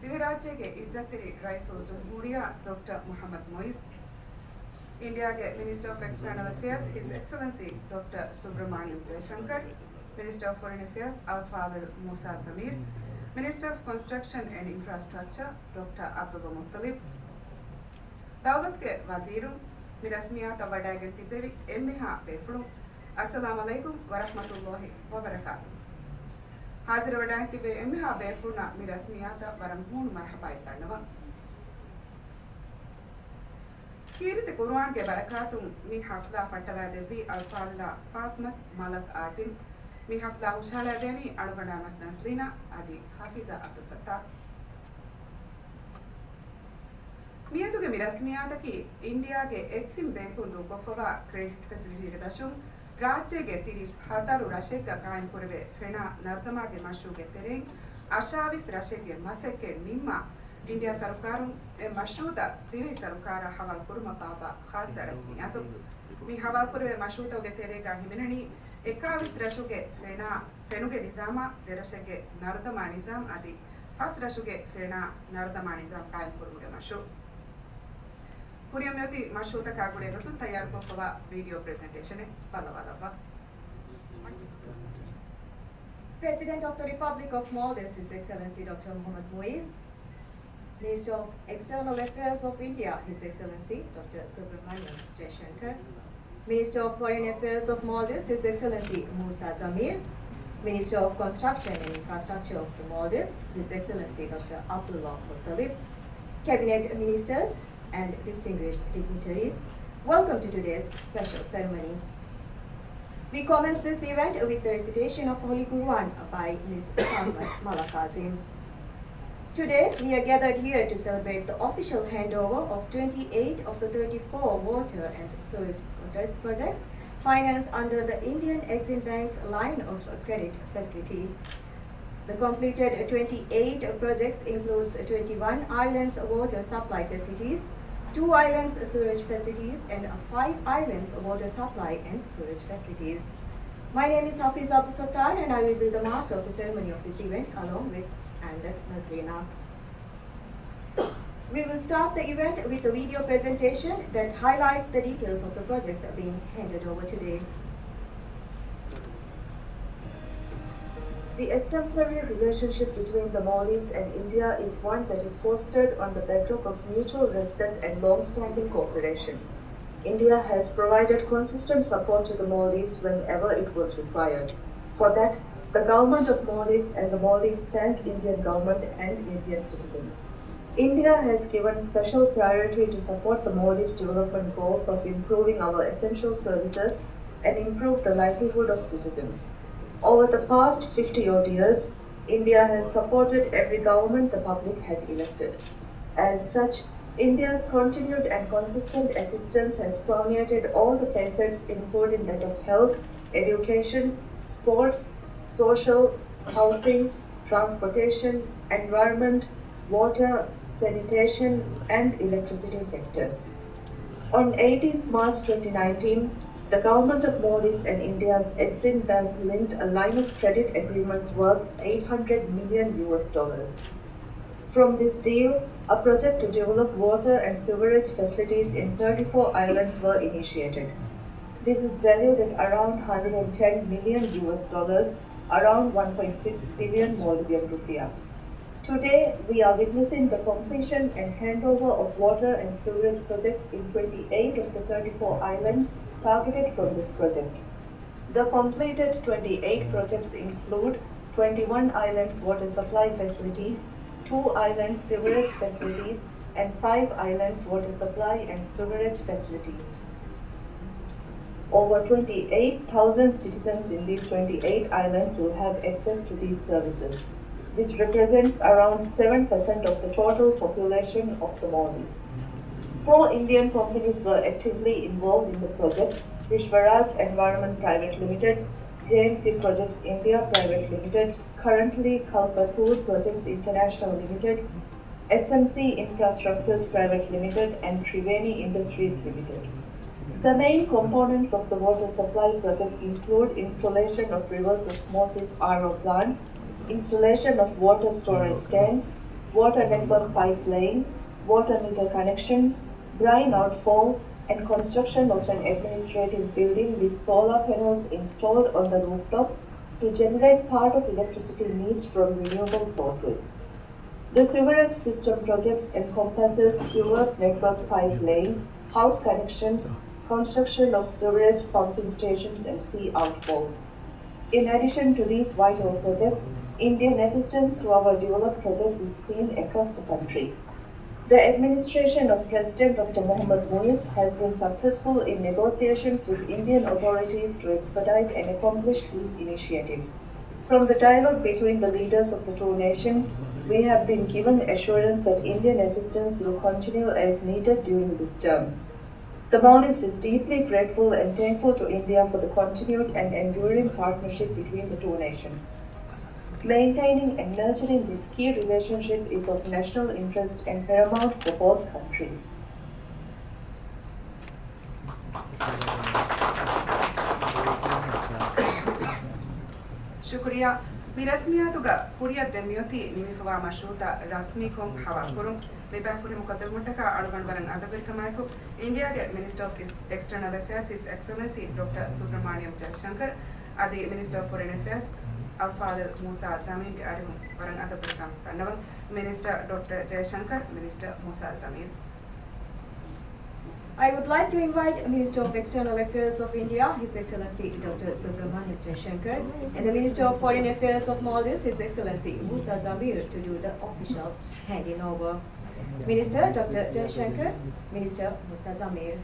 ದಿವಿ ರಾಜ್ಯಗೆ ಇಜ್ಜತ್ತಿರಿ ರೈಸು ಜಮಹೂರಿಯ ಡಾಕ್ಟರ್ ಮೊಹಮ್ಮದ್ ಮೊಯಿಸ್, ಇಂಡಿಯಾಗೆ minister of external affairs his excellency doctor Subrahmanyam Jaishankar, minister of foreign affairs ಅಲ್ಫಾದಲ್ Moosa Zameer, minister of construction and infrastructure doctor Abdul Muththalib, ದೌಲತ್ಗೆ ವಜೀರು ಮಿರಸ್ಮಿಯಾತ ವಡಾಗೆನ್ ತಿಬ್ಬೆವಿ ಎಮ್ಮಿಹಾ ಬೇಫುಳು ಅಸ್ಸಲಾಮು ಅಲೈಕುಂ ವರಹಮತುಲ್ಲಾಹಿ ವಬರಕಾತು. ಹಾಜಿರ ವಡಾಗೆನ್ ತಿಬ್ಬೆ ಎಮ್ಮಿಹಾ ಬೇಫುಳುನ ಮಿರಸ್ಮಿಯಾತ ವರಂ ಹೂನು ಮರ್ಹಬಾಯಿ ತಣ್ಣವ ಕೀರಿತಿ ಕುರ್ಆನ್ಗೆ ಬರಕಾತು ಮಿ ಹಫ್ಲಾ ಫಟ್ಟವಾದೆವಿ ಅಲ್ಫಾದಿಲಾ ಫಾತ್ಮತ್ ಮಲಕ್ ಆಸಿಮ್ ಮಿ ಹಫ್ಲಾ ಹುಷಾಲಾದೇನಿ ಅಳುಗಡಾಮತ್ ನಸ್ಲೀನಾ ಅದಿ ಹಫೀಜಾ ಅಬ್ದುಲ್ ಸತ್ತಾರ್ ಮಿಯದುಗೆ ಮಿರಸ್ಮಿಯಾತಕಿ ಇಂಡಿಯಾಗೆ ಎಕ್ಸಿಮ್ ಬ್ಯಾಂಕುಂದು ಕೊಫವ ಕ್ರೆಡಿಟ್ ಫೆಸಿಲಿಟಿಗೆ ದಶುಂ ರಾಜ್ಯಗೆ ತಿರಿಸ್ ಹತಾರು ರಶೆಗ್ಗ ಕಾಯಂ ಕುರವೆ ಫೆಣಾ ನರ್ದಮಾಗೆ ಮಶೂಗೆ ತೆರೆಂ ಅಶಾವಿಸ್ ರಶೆಗ್ಗೆ ಮಸೆಕ್ಕೆ ನಿಮ್ಮ ಇಂಡಿಯಾ ಸರ್ಕಾರಂ ಎ ಮಶೂದ ದಿವಿ ಸರ್ಕಾರ ಹವಾಲ್ ಕುರುಮ ಪಾಪ ಖಾಸ ರಸ್ಮಿಯಾತು ಮಿ ಹವಾಲ್ ಕುರವೆ ಮಶೂತವುಗೆ ತೆರೆಗ ಹಿಮಿನಣಿ ಎಕಾವಿಸ್ ರಶುಗೆ ಫೆನುಗೆ ನಿಜಾಮ ದೆರಶೆಗೆ ನರ್ದಮಾ ನಿಜಾಮ್ ಅದಿ ಫಸ್ ರಶುಗೆ ಫೆಣಾ ನರ್ದಮಾ ನಿಜಾಮ್ ಕಾಯಂ ಕುರುಮುಗೆ ಮಶೂ ಕುರಿಯಮ್ಯತಿ ಮಶೂತ ಕಾಗುಳೆಗತು ತಯಾರು ಕೊಪ್ಪವ ವಿಡಿಯೋ ಪ್ರೆಸೆಂಟೇಷನ್ ಬಲವಾದವ. President of the Republic of Maldives, His Excellency Dr. Mohammed Moiz, Minister of External Affairs of India, His Excellency Dr. Subramaniam Jaishankar, Minister of Foreign Affairs of Maldives, His Excellency Musa Zamir, Minister of Construction and Infrastructure of the Maldives, His Excellency Dr. Abdullah Muttalib, Cabinet Ministers and distinguished dignitaries, welcome to today's special ceremony. We commence this event with the recitation of Holy Quran by Ms. Muhammad Malakazim. Today, we are gathered here to celebrate the official handover of 28 of the 34 water and sewage projects financed under the Indian Exim Bank's line of credit facility. The completed 28 projects includes 21 islands water supply facilities, 2 islands sewage facilities, and 5 islands water supply and sewage facilities. My name is Hafiz Abdul Sattar and I will be the master of the ceremony of this event along with Amdat Nazlina. We will start the event with a video presentation that highlights the details of the projects being handed over today. The exemplary relationship between the Maldives and India is one that is fostered on the bedrock of mutual respect and long-standing cooperation. India has provided consistent support to the Maldives whenever it was required. For that, the government of Maldives and the Maldives thank Indian government and Indian citizens. India has given special priority to support the Maldives' development goals of improving our essential services and improve the livelihood of citizens. Over the past 50-odd years, India has supported every government the public had elected. As such, India's continued and consistent assistance has permeated all the facets including that of health, education, sports, social, housing, transportation, environment, water, sanitation, and electricity sectors. On 18th March 2019, the government of Maldives and India's Exim Bank linked a line of credit agreement worth $800 million. From this deal, a project to develop water and sewerage facilities in 34 islands were initiated. This is valued at around $110 million, around 1.6 billion Maldivian rupiah. Today, we are witnessing the completion and handover of water and sewerage projects in 28 of the 34 islands targeted from this project. The completed 28 projects include 21 islands water supply facilities, 2 islands sewerage facilities, and 5 islands water supply and sewerage facilities. Over 28,000 citizens in these 28 islands will have access to these services. This represents around 7% of the total population of the Maldives. 4 Indian companies were actively involved in the project: Vishwaraj Environment Private Limited, JMC Projects India Private Limited, currently Kalpatpur Projects International Limited, SMC Infrastructures Private Limited, and Triveni Industries Limited. The main components of the water supply project include installation of reverse osmosis RO plants, installation of water storage tanks, water network pipe laying, water meter connections, brine outfall, and construction of an administrative building with solar panels installed on the rooftop to generate part of electricity needs from renewable sources. The sewerage system projects encompasses sewer network pipe laying, house connections, construction of sewerage pumping stations, and sea outfall. In addition to these vital projects, Indian assistance to our developed projects is seen across the country. The administration of President Dr. Mohammad Muiz has been successful in negotiations with Indian authorities to expedite and accomplish these initiatives. From the dialogue between the leaders of the two nations, we have been given assurance that Indian assistance will continue as needed during this term. The Maldives is deeply grateful and thankful to India for the continued and enduring partnership between the two nations. Maintaining and nurturing this key relationship is of national interest and paramount for both countries. शुक्रिया मिरस्मियातुगा कुरिया दमियोती निमिफवा मशरूता रस्मीकों हवा कुरुम बेबाफुरी मुकद्दमटका अडगण वरंग अदबिरकमायको इंडिया के minister of external affairs his excellency doctor Subrahmanyam Jaishankar अदि minister of foreign affairs Al-Fadil Musa Zamir ke arimu warang adabirkam tannawang Minister Dr. Jayashankar, Minister Musa Zamir. I would like to invite Minister of External Affairs of India, His Excellency Dr. Subramaniam Jaishankar, and the Minister of Foreign Affairs of Maldives, His Excellency Musa Zamir, to do the official handing over. Minister Dr. Jaishankar, Minister Musa Zamir.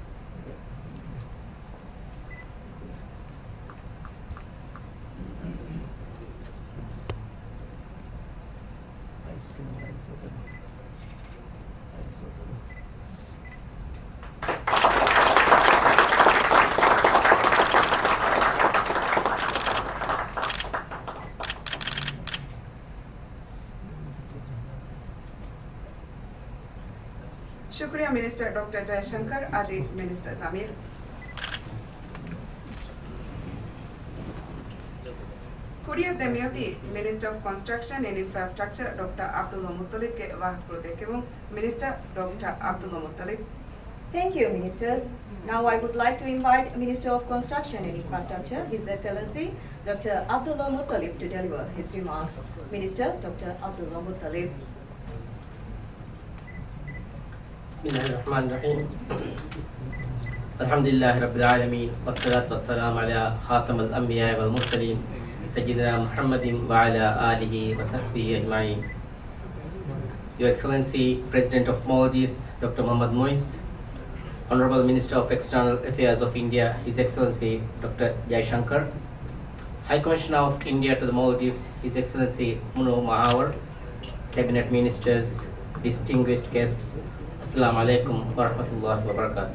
Shukriya Minister Dr. Jayashankar, Adi Minister Zamir. Kuriyat Demioti, Minister of Construction and Infrastructure, Dr. Abdullah Muttalib ke Wahfrudekevum, Minister Dr. Abdullah Muttalib. Thank you, Ministers. Now I would like to invite Minister of Construction and Infrastructure, His Excellency Dr. Abdullah Muttalib, to deliver his remarks. Minister Dr. Abdullah Muttalib. Bismillahirrahmanirrahim. Alhamdulillah Rabbil Alameen. Wassalatu wassalamu ala khatam al-anbiya wal mursaleen. Sayyidina Muhammadin wa ala alihi wa sahbihi ajma'in. Your Excellency, President of Maldives, Dr. Mohammad Muiz, Honorable Minister of External Affairs of India, His Excellency Dr. Jaishankar, High Commissioner of India to the Maldives, His Excellency Muno Mahawar, Cabinet Ministers, distinguished guests, Assalamu alaikum wa rahmatullahi wa barakatuh.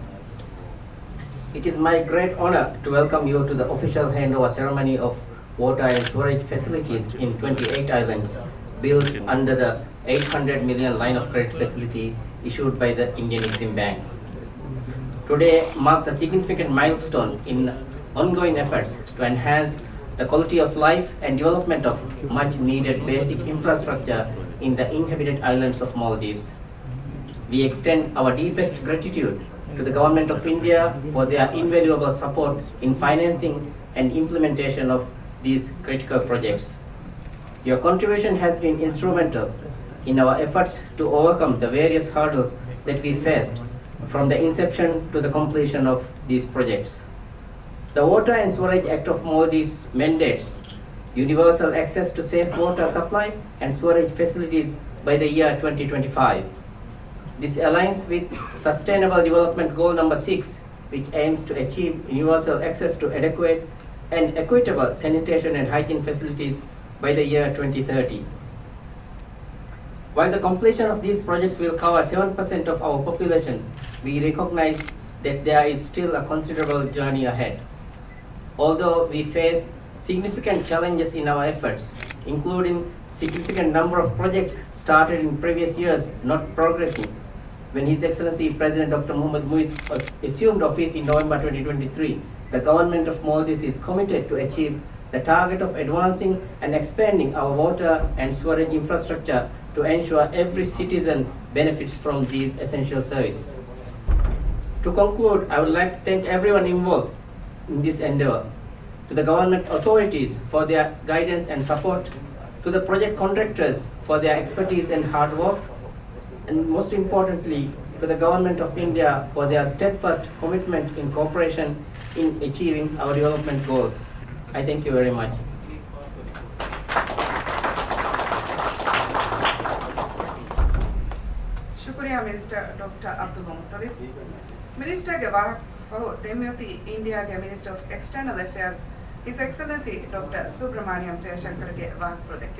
It is my great honor to welcome you to the official handover ceremony of water and storage facilities in 28 islands built under the 800 million line of credit facility issued by the Indian Exim Bank. Today marks a significant milestone in ongoing efforts to enhance the quality of life and development of much needed basic infrastructure in the inhabited islands of Maldives. We extend our deepest gratitude to the Government of India for their invaluable support in financing and implementation of these critical projects. Your contribution has been instrumental in our efforts to overcome the various hurdles that we faced from the inception to the completion of these projects. The Water and Sewerage Act of Maldives mandates universal access to safe water supply and sewerage facilities by the year 2025. This aligns with Sustainable Development Goal number 6, which aims to achieve universal access to adequate and equitable sanitation and hygiene facilities by the year 2030. While the completion of these projects will cover 7% of our population, we recognize that there is still a considerable journey ahead. Although we face significant challenges in our efforts, including significant number of projects started in previous years not progressing, when His Excellency President Dr. Mohammad Muiz was assumed office in November 2023, the Government of Maldives is committed to achieve the target of advancing and expanding our water and sewerage infrastructure to ensure every citizen benefits from these essential services. To conclude, I would like to thank everyone involved in this endeavor, to the government authorities for their guidance and support, to the project contractors for their expertise and hard work, and most importantly, to the Government of India for their steadfast commitment in cooperation in achieving our development goals. I thank you very much. शुक्रिया minister doctor Abdul Muttalib minister के वाहक फहो देम्योती India के minister of external affairs his excellency doctor Subrahmanyam Jaishankar के वाहक प्रोदेक्के